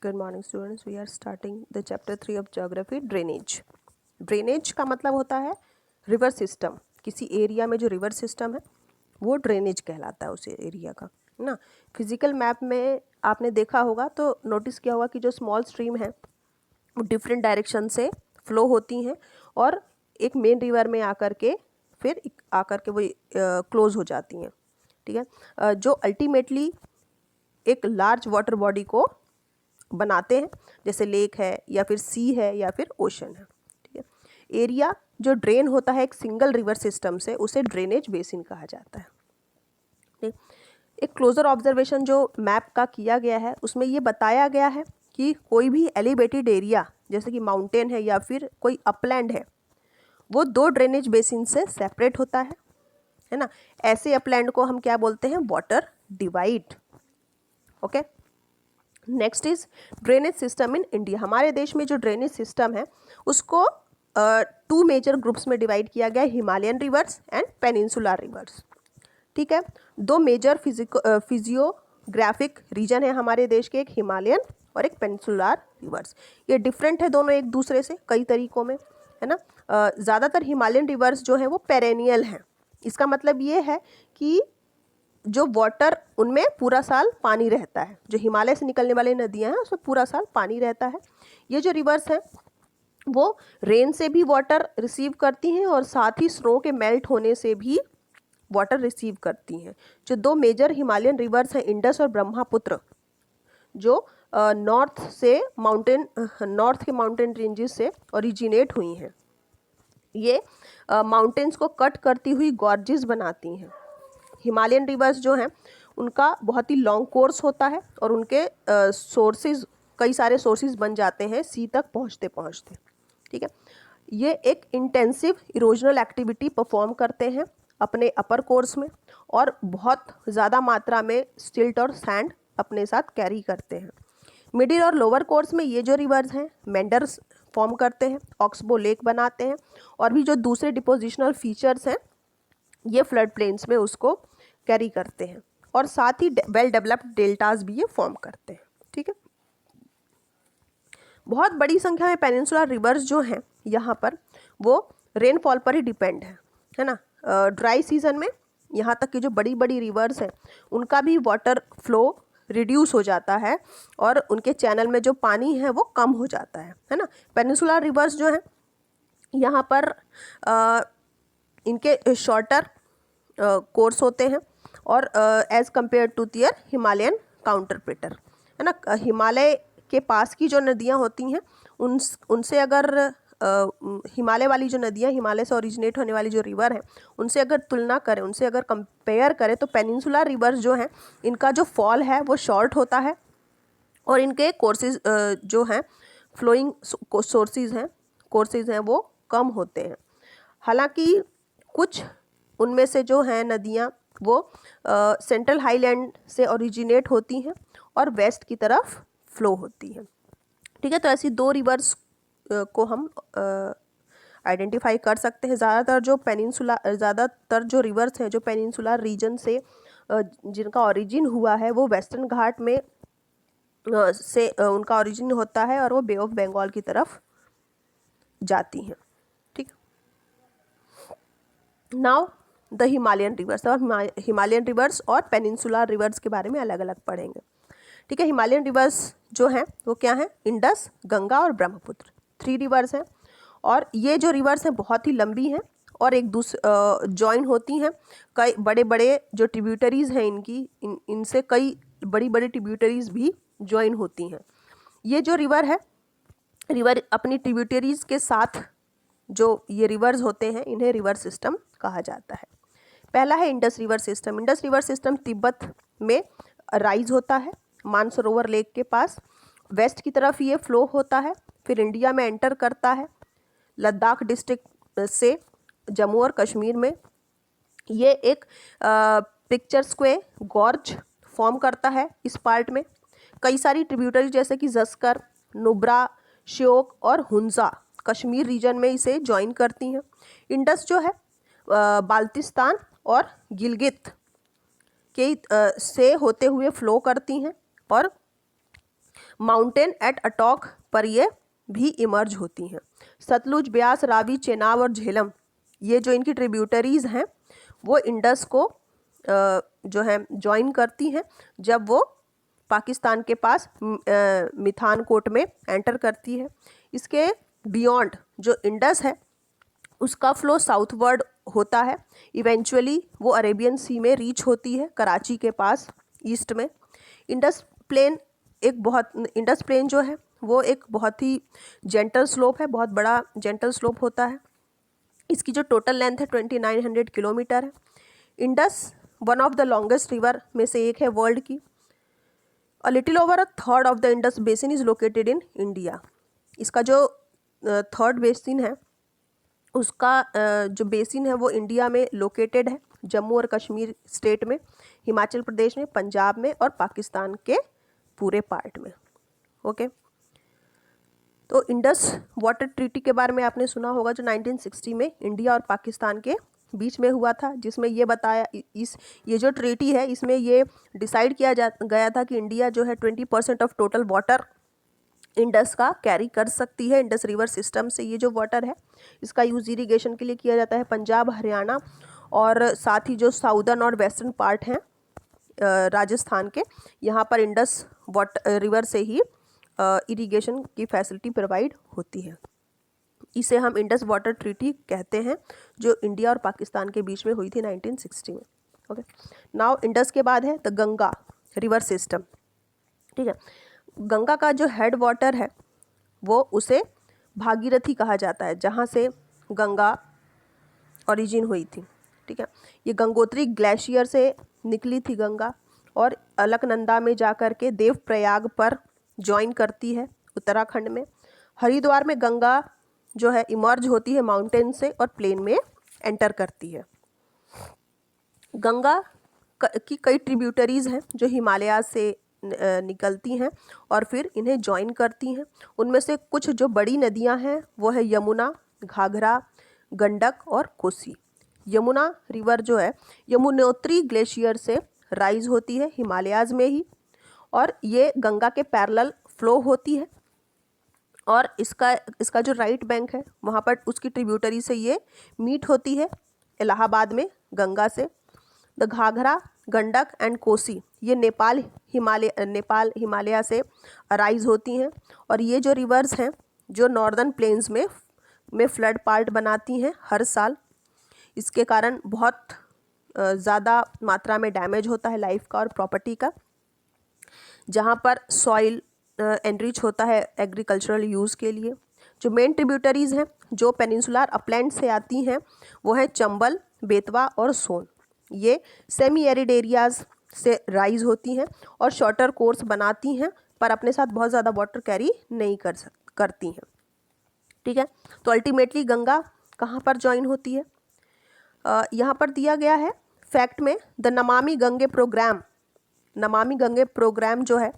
Good morning students. We are starting the chapter 3 of geography, drainage. Drainage का मतलब होता है रिवर सिस्टम. किसी एरिया में जो रिवर सिस्टम है वो ड्रेनेज कहलाता है उस एरिया का, है ना. फिजिकल मैप में आपने देखा होगा तो नोटिस किया होगा कि जो स्मॉल स्ट्रीम है वो डिफरेंट डायरेक्शन से फ्लो होती हैं और एक मेन रिवर में आकर के फिर आकर के वो क्लोज हो जाती हैं. ठीक है. जो अल्टीमेटली एक लार्ज वाटर बॉडी को बनाते हैं, जैसे लेक है या फिर सी है या फिर ओशन है. ठीक है. एरिया जो ड्रेन होता है एक सिंगल रिवर सिस्टम से उसे ड्रेनेज बेसिन कहा जाता है. ठीक. एक क्लोजर ऑब्जर्वेशन जो मैप का किया गया है उसमें ये बताया गया है कि कोई भी एलिवेटेड एरिया जैसे कि माउंटेन है या फिर कोई अपलैंड है वो दो ड्रेनेज बेसिन से सेपरेट होता है ना. ऐसे अपलैंड को हम क्या बोलते हैं, water divide. Okay. Next is drainage system in India. हमारे देश में जो ड्रेनेज सिस्टम है उसको टू मेजर ग्रुप्स में डिवाइड किया गया है, Himalayan reverse and peninsular reverse. ठीक है. दो मेजर फिजियोग्राफिक रीजन है हमारे देश के, एक हिमालयन और एक पेनिनसुलर रिवर्स. ये डिफरेंट है दोनों एक दूसरे से कई तरीकों में, है ना. ज़्यादातर हिमालयन रिवर्स जो है वो पेरेनियल हैं. इसका मतलब ये है कि जो वाटर उनमें पूरा साल पानी रहता है. जो हिमालय से निकलने वाली नदियां हैं उसमें पूरा साल पानी रहता है. ये जो रिवर्स हैं वो रेन से भी वाटर रिसीव करती हैं और साथ ही स्नो के मेल्ट होने से भी वाटर रिसीव करती हैं. जो दो मेजर हिमालयन रिवर्स हैं इंडस और ब्रह्मपुत्र, जो नॉर्थ के माउंटेन रेंजेस से ओरिजिनेट हुई हैं. ये माउंटेन्स को कट करती हुई गॉर्जेस बनाती हैं. हिमालयन रिवर्स जो हैं उनका बहुत ही लॉन्ग कोर्स होता है और उनके सोर्सेज कई सारे सोर्सेज बन जाते हैं सी तक पहुंचते पहुंचते. ठीक है. ये एक इंटेंसिव इरोजनल एक्टिविटी परफॉर्म करते हैं अपने अपर कोर्स में और बहुत ज़्यादा मात्रा में सिल्ट और सैंड अपने साथ कैरी करते हैं. मिडिल और लोअर कोर्स में ये जो रिवर्स हैं मेंडर्स फॉर्म करते हैं, ऑक्सबो लेक बनाते हैं और भी जो दूसरे डिपोजिशनल फीचर्स हैं ये फ्लड प्लेन्स में उसको कैरी करते हैं और साथ ही वेल डेवलप्ड डेल्टास भी ये फॉर्म करते हैं. ठीक है. बहुत बड़ी संख्या में पेनिनसुलर रिवर्स जो हैं यहाँ पर वो रेनफॉल पर ही डिपेंड है ना. ड्राई सीजन में यहाँ तक कि जो बड़ी बड़ी रिवर्स हैं उनका भी वाटर फ्लो रिड्यूस हो जाता है और उनके चैनल में जो पानी है वो कम हो जाता है ना. पेनिनसुलर रिवर्स जो हैं यहाँ पर इनके शॉर्टर कोर्स होते हैं और as compare to their Himalayan counterparts, है ना. हिमालय के पास की जो नदियाँ होती हैं उनसे अगर हिमालय वाली जो नदियाँ, हिमालय से ओरिजिनेट होने वाली जो रिवर हैं उनसे अगर तुलना करें, उनसे अगर कंपेयर करें तो पेनिनसुलर रिवर्स जो हैं इनका जो फॉल है वो शॉर्ट होता है और इनके कोर्सेज जो हैं फ्लोइंग कोर्सेज हैं वो कम होते हैं. हालांकि कुछ उनमें से जो हैं नदियाँ वो सेंट्रल हाईलैंड से ओरिजिनेट होती हैं और वेस्ट की तरफ फ्लो होती हैं. ठीक है. तो ऐसी दो रिवर्स को हम आइडेंटिफाई कर सकते हैं. ज़्यादातर जो रिवर्स हैं जो पेनिनसुलर रीजन से जिनका ओरिजिन हुआ है वो वेस्टर्न घाट में से उनका ओरिजिन होता है और वो बे ऑफ बंगाल की तरफ जाती हैं. ठीक. Now the Himalayan reverse. और हिमालयन रिवर्स और पेनिनसुलर रिवर्स के बारे में अलग अलग पढ़ेंगे. ठीक है. हिमालयन रिवर्स जो हैं वो क्या हैं, इंडस, गंगा और ब्रह्मपुत्र. 3 रिवर्स हैं और ये जो रिवर्स हैं बहुत ही लंबी हैं और एक दूसरे जॉइन होती हैं. कई बड़े बड़े जो ट्रिब्यूटरीज़ हैं इनसे कई बड़ी बड़ी ट्रिब्यूटरीज़ भी जॉइन होती हैं. ये जो रिवर अपनी ट्रिब्यूटरीज़ के साथ जो ये रिवर्स होते हैं इन्हें रिवर सिस्टम कहा जाता है. पहला है Indus river system. Indus river system Tibet में राइज होता है मानसरोवर लेक के पास. वेस्ट की तरफ ये फ्लो होता है, फिर इंडिया में एंटर करता है लद्दाख डिस्ट्रिक्ट से जम्मू और कश्मीर में. ये एक पिक्चर स्क्वेयर गॉर्ज फॉर्म करता है इस पार्ट में. कई सारी ट्रिब्यूटरी जैसे कि जस्कर, नुब्रा, श्योक और हुंजा कश्मीर रीजन में इसे ज्वाइन करती हैं. इंडस जो है बाल्टिस्तान और गिलगित के से होते हुए फ्लो करती हैं और माउंटेन एट अटॉक पर ये भी इमर्ज होती हैं। सतलुज, ब्यास, रावी, चेनाब और झेलम, ये जो इनकी ट्रिब्यूटरीज हैं वो इंडस को जो है ज्वाइन करती हैं जब वो पाकिस्तान के पास मिथानकोट में एंटर करती है। इसके बियॉन्ड जो इंडस है उसका फ्लो साउथवर्ड होता है, इवेंचुअली वो अरेबियन सी में रीच होती है कराची के पास ईस्ट में। इंडस प्लेन जो है वो एक बहुत ही जेंटल स्लोप है, बहुत बड़ा जेंटल स्लोप होता है। इसकी जो टोटल लेंथ है 2900 किलोमीटर है। Indus one of the longest river में से एक है वर्ल्ड की। A little over a third of the Indus basin is located in India. इसका जो थर्ड बेसिन है उसका जो बेसिन है वो इंडिया में लोकेटेड है, जम्मू और कश्मीर स्टेट में, हिमाचल प्रदेश में, पंजाब में और पाकिस्तान के पूरे पार्ट में। ओके, तो इंडस वाटर ट्रीटी के बारे में आपने सुना होगा, जो 1960 में इंडिया और पाकिस्तान के बीच में हुआ था, जिसमें ये बताया ये जो ट्रीटी है इसमें ये डिसाइड किया गया था कि इंडिया जो है 20% ऑफ टोटल वाटर इंडस का कैरी कर सकती है। इंडस रिवर सिस्टम से ये जो वाटर है इसका यूज़ इरिगेशन के लिए किया जाता है पंजाब, हरियाणा और साथ ही जो साउदर्न और वेस्टर्न पार्ट हैं राजस्थान के, यहाँ पर इंडस रिवर से ही इरिगेशन की फैसिलिटी प्रोवाइड होती है। इसे हम इंडस वाटर ट्रीटी कहते हैं, जो इंडिया और पाकिस्तान के बीच में हुई थी 1960 में। ओके, नाउ इंडस के बाद है द गंगा रिवर सिस्टम। ठीक है, गंगा का जो हेड वाटर है वो उसे भागीरथी कहा जाता है, जहाँ से गंगा ओरिजिन हुई थी। ठीक है, ये गंगोत्री ग्लेशियर से निकली थी गंगा और अलकनंदा में जाकर के देवप्रयाग पर ज्वाइन करती है उत्तराखंड में। हरिद्वार में गंगा जो है इमर्ज होती है माउंटेन से और प्लेन में एंटर करती है। गंगा की कई ट्रिब्यूटरीज हैं जो हिमालय से निकलती हैं और फिर इन्हें ज्वाइन करती हैं। उनमें से कुछ जो बड़ी नदियां हैं वो है यमुना, घाघरा, गंडक और कोसी। यमुना रिवर जो है यमुनोत्री ग्लेशियर से राइज होती है हिमालयाज में ही, और ये गंगा के पैरेलल फ्लो होती है, और इसका जो राइट बैंक है वहाँ पर उसकी ट्रिब्यूटरी से ये मीट होती है इलाहाबाद में गंगा से। द घाघरा, गंडक एंड कोसी ये नेपाल हिमालय से अराइज होती हैं, और ये जो रिवर्स हैं जो नॉर्दर्न प्लेन्स में फ्लड पार्ट बनाती हैं हर साल। इसके कारण बहुत ज़्यादा मात्रा में डैमेज होता है लाइफ का और प्रॉपर्टी का। जहाँ पर सॉइल एनरिच होता है एग्रीकल्चरल यूज़ के लिए। जो मेन ट्रिब्यूटरीज़ हैं जो पेनिनसुलर अपलैंड से आती हैं वो है चंबल, बेतवा और सोन। ये सेमी एरिड एरियाज़ से राइज होती हैं और शॉर्टर कोर्स बनाती हैं, पर अपने साथ बहुत ज़्यादा वाटर कैरी नहीं करती हैं। ठीक है, तो अल्टीमेटली गंगा कहाँ पर ज्वाइन होती है? यहाँ पर दिया गया है फैक्ट में, the Namami Gange programme. Namami Gange programme जो है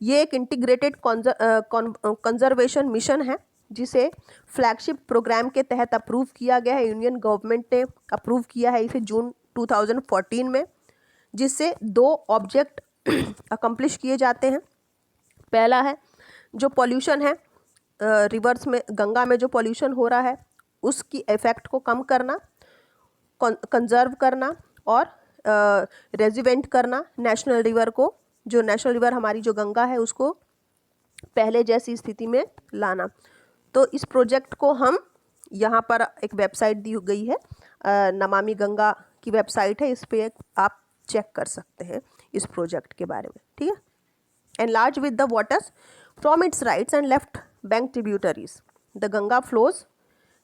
ये एक इंटीग्रेटेड कंजर्वेशन मिशन है, जिसे फ्लैगशिप प्रोग्राम के तहत अप्रूव किया गया है। यूनियन गवर्नमेंट ने अप्रूव किया है इसे जून 2014 में, जिससे 2 ऑब्जेक्ट अकम्प्लिश किए जाते हैं। पहला है जो पॉल्यूशन है रिवर्स में, गंगा में जो पॉल्यूशन हो रहा है उसकी इफेक्ट को कम करना, कंजर्व करना और रेजिवेंट करना नेशनल रिवर को। जो नेशनल रिवर हमारी जो गंगा है उसको पहले जैसी स्थिति में लाना। तो इस प्रोजेक्ट को हम यहाँ पर एक वेबसाइट दी गई है, नमामि गंगा की वेबसाइट है, इस पे आप चेक कर सकते हैं इस प्रोजेक्ट के बारे में। ठीक है, enlarge with the waters from its rights and left bank tributaries the Ganga flows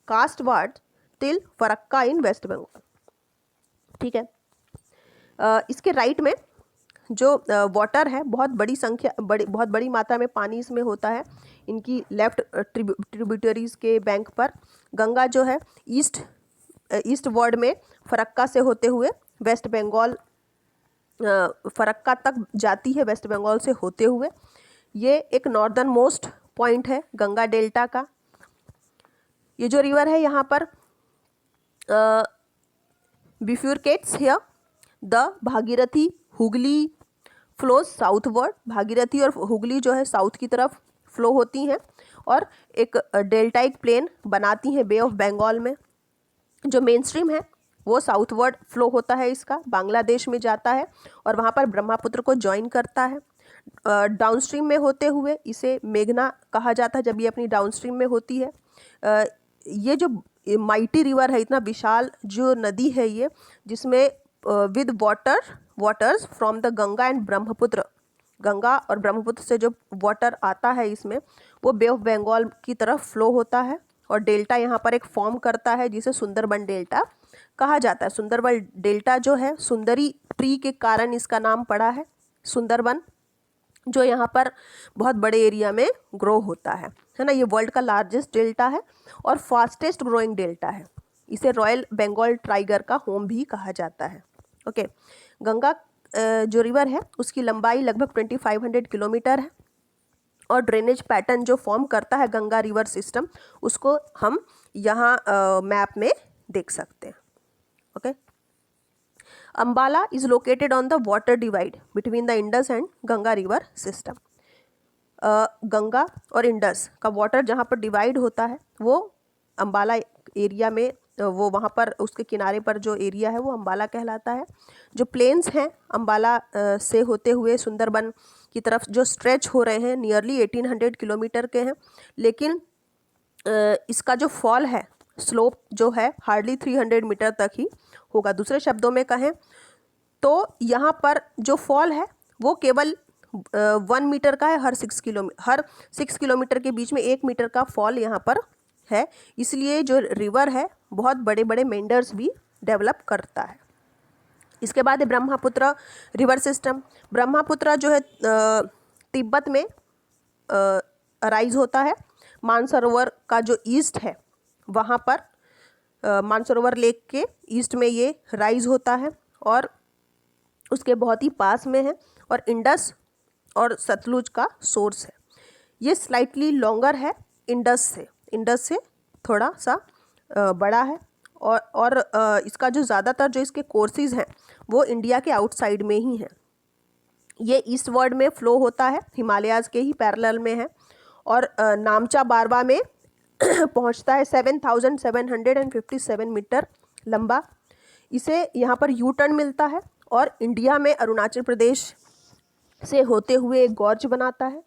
eastward till Farakka in West Bengal. ठीक है, इसके राइट में जो वाटर है बहुत बड़ी मात्रा में पानी इसमें होता है। इनकी लेफ्ट ट्रिब्यूटरीज के बैंक पर गंगा जो है ईस्ट वर्ड में फरक्का से होते हुए वेस्ट बंगाल फरक्का तक जाती है, वेस्ट बंगाल से होते हुए। ये एक नॉर्दर्न मोस्ट पॉइंट है गंगा डेल्टा का। ये जो रिवर है यहाँ पर bifurcates here the Bhagirathi, Hooghly flows southward, Bhagirathi और हुगली जो है साउथ की तरफ फ्लो होती हैं और एक डेल्टाइक प्लेन बनाती हैं बे ऑफ बंगाल में। जो मेन स्ट्रीम है वो साउथवर्ड फ्लो होता है, इसका बांग्लादेश में जाता है और वहाँ पर ब्रह्मपुत्र को ज्वाइन करता है। डाउनस्ट्रीम में होते हुए इसे मेघना कहा जाता है जब ये अपनी डाउनस्ट्रीम में होती है। ये जो माइटी रिवर है, इतना विशाल जो नदी है ये, जिसमें with waters from the Ganga and Brahmaputra, Ganga और ब्रह्मपुत्र से जो वाटर आता है इसमें वो बे ऑफ बंगाल की तरफ फ्लो होता है और डेल्टा यहाँ पर एक फॉर्म करता है जिसे सुंदरबन डेल्टा कहा जाता है। सुंदरबन डेल्टा जो है सुंदरी ट्री के कारण इसका नाम पड़ा है सुंदरबन, जो यहाँ पर बहुत बड़े एरिया में ग्रो होता है ना। ये वर्ल्ड का लार्जेस्ट डेल्टा है और फास्टेस्ट ग्रोइंग डेल्टा है। इसे रॉयल बंगाल टाइगर का होम भी कहा जाता है। ओके, गंगा जो रिवर है उसकी लंबाई लगभग 2500 किलोमीटर है और ड्रेनेज पैटर्न जो फॉर्म करता है गंगा रिवर सिस्टम उसको हम यहाँ मैप में देख सकते हैं। Okay, Ambala is located on the water divide between the Indus and Ganga river system. Ganga और इंडस का वाटर जहाँ पर डिवाइड होता है वो अम्बाला एरिया में, वो वहाँ पर उसके किनारे पर जो एरिया है वो अम्बाला कहलाता है। जो प्लेन्स हैं अम्बाला से होते हुए सुंदरबन की तरफ जो स्ट्रेच हो रहे हैं नियरली 1800 किलोमीटर के हैं, लेकिन इसका जो फॉल है, स्लोप जो है हार्डली 300 मीटर तक ही होगा। दूसरे शब्दों में कहें तो यहाँ पर जो फॉल है वो केवल 1 मीटर का है। हर 6 किलोमीटर के बीच में 1 मीटर का फॉल यहाँ पर है, इसलिए जो रिवर है बहुत बड़े बड़े मेंडर्स भी डेवलप करता है। इसके बाद है ब्रह्मपुत्र रिवर सिस्टम। ब्रह्मपुत्र जो है तिब्बत में अराइज होता है। मानसरोवर का जो ईस्ट है वहाँ पर मानसरोवर लेक के ईस्ट में ये राइज होता है और उसके बहुत ही पास में है और इंडस और सतलुज का सोर्स है। ये स्लाइटली लॉन्गर है इंडस से थोड़ा सा बड़ा है और इसका जो ज़्यादातर जो इसके कोर्सेज हैं वो इंडिया के आउटसाइड में ही हैं। ये ईस्टवर्ड में फ़्लो होता है, हिमालयाज़ के ही पैरेलल में है और नामचा बारवा में पहुंचता है 7757 मीटर लंबा। इसे यहाँ पर यू टर्न मिलता है और इंडिया में अरुणाचल प्रदेश से होते हुए एक गॉर्ज बनाता है।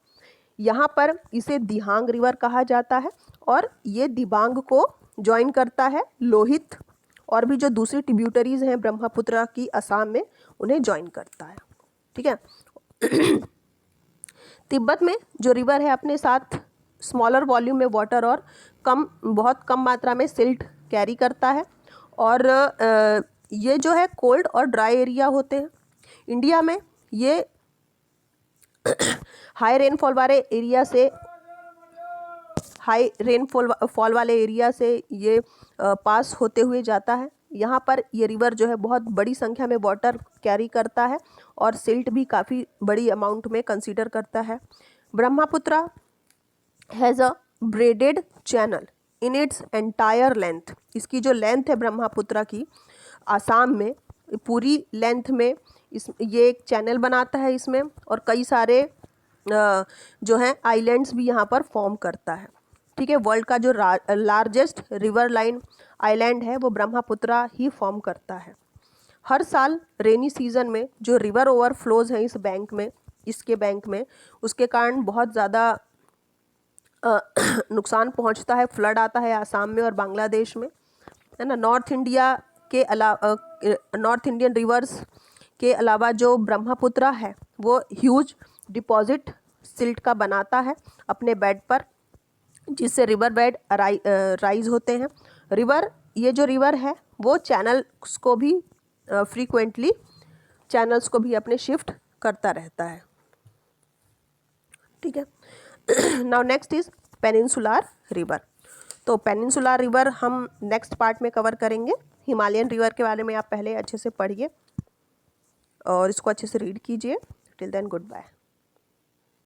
यहाँ पर इसे दिहांग रिवर कहा जाता है और ये दिबांग को ज्वाइन करता है लोहित और भी जो दूसरी ट्रिब्यूटरीज हैं ब्रह्मपुत्र की असम में उन्हें ज्वाइन करता है। ठीक है। तिब्बत में जो रिवर है अपने साथ स्मॉलर वॉल्यूम में वाटर और बहुत कम मात्रा में सिल्ट कैरी करता है और ये जो है कोल्ड और ड्राई एरिया होते हैं। इंडिया में ये हाई रेनफॉल वाले एरिया से ये पास होते हुए जाता है। यहाँ पर ये रिवर जो है बहुत बड़ी संख्या में वाटर कैरी करता है और सिल्ट भी काफ़ी बड़ी अमाउंट में कंसीडर करता है। Brahmaputra has a braided channel in its entire length. इसकी जो लेंथ है ब्रह्मपुत्र की आसाम में पूरी लेंथ में ये एक चैनल बनाता है इसमें और कई सारे जो हैं आइलैंड्स भी यहाँ पर फॉर्म करता है। ठीक है, वर्ल्ड का जो लार्जेस्ट रिवर लाइन आइलैंड है वो ब्रह्मपुत्र ही फॉर्म करता है। हर साल रेनी सीजन में जो रिवर ओवरफ्लोज हैं इसके बैंक में उसके कारण बहुत ज़्यादा नुकसान पहुंचता है, फ्लड आता है आसाम में और बांग्लादेश में, है ना। नॉर्थ इंडियन रिवर्स के अलावा जो ब्रह्मपुत्र है वो ह्यूज डिपॉजिट सिल्ट का बनाता है अपने बेड पर, जिससे रिवर बेड राइज होते हैं। ये जो रिवर है वो चैनल्स को भी फ्रीक्वेंटली अपने शिफ्ट करता रहता है। ठीक है। Now next is peninsular river. तो पेनिनसुलर रिवर हम नेक्स्ट पार्ट में कवर करेंगे। हिमालयन रिवर के बारे में आप पहले अच्छे से पढ़िए और इसको अच्छे से रीड कीजिए। Till then good bye.